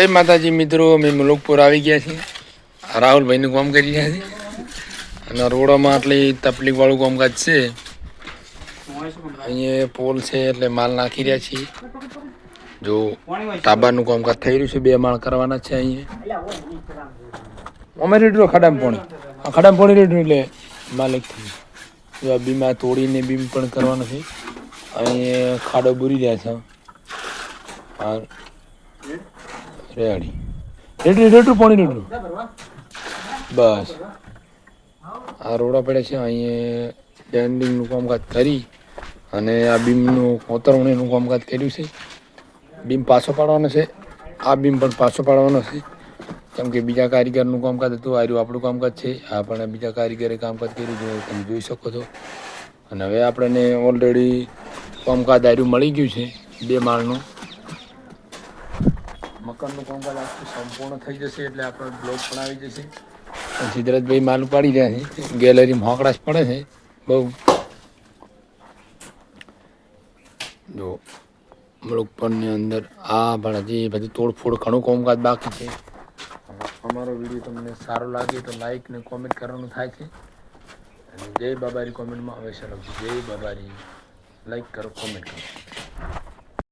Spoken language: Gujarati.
જય માતાજી મિત્રો, અમે મુલકપુર આવી ગયા છીએ. રાહુલભાઈનું કામ કરી રહ્યા છે અને રોડમાં આટલી તકલીફવાળું કામકાજ છે. અહીંયા પોલ છે એટલે માલ નાખી રહ્યા છીએ. જો ટાબાનું કામકાજ થઈ રહ્યું છે, 2 માળ કરવાના છે. અહીંયા અમે રેડ્યો ખડામ પોણી રેડ્યું એટલે માલિક જો આ બીમ તોડીને બીમ પણ કરવાનો છે. અહીંયા ખાડો બુરી રહ્યા છે. હા રેડી રેડું પાણી રેડું બસ આ રોડા પડે છે. અહીંયા ડેન્ડિંગનું કામકાજ કરી અને આ બીમનું કોતરણીનું કામકાજ કર્યું છે. બીમ પાછો પાડવાનો છે. આ બીમ પણ પાછો પાડવાનો છે, કેમ કે બીજા કારીગરનું કામકાજ હતું. આ રહ્યું આપણું કામકાજ છે. આ પણ બીજા કારીગરે કામકાજ કર્યું છે, તમે જોઈ શકો છો. અને હવે આપણને ઓલરેડી કામકાજ આર્યું મળી ગયું છે. 2 માળનું મકાનનું કામકાજ આખું સંપૂર્ણ થઈ જશે એટલે આપણો બ્લોક પણ આવી જશે. સિદ્ધરાજભાઈ માલ ઉપાડી રહ્યા છે. ગેલેરીમાં હોકડાશ પડે છે બહુ. જો મુલકપુરની અંદર આ પણ હજી બધી તોડફોડ ઘણું કામકાજ બાકી છે. અમારો વિડીયો તમને સારો લાગે તો લાઈક ને કોમેન્ટ કરવાનું થાય છે. અને જય બાબારી કોમેન્ટમાં અવશ્ય લખજો. જય બાબારી, લાઈક કરો, કોમેન્ટ કરો.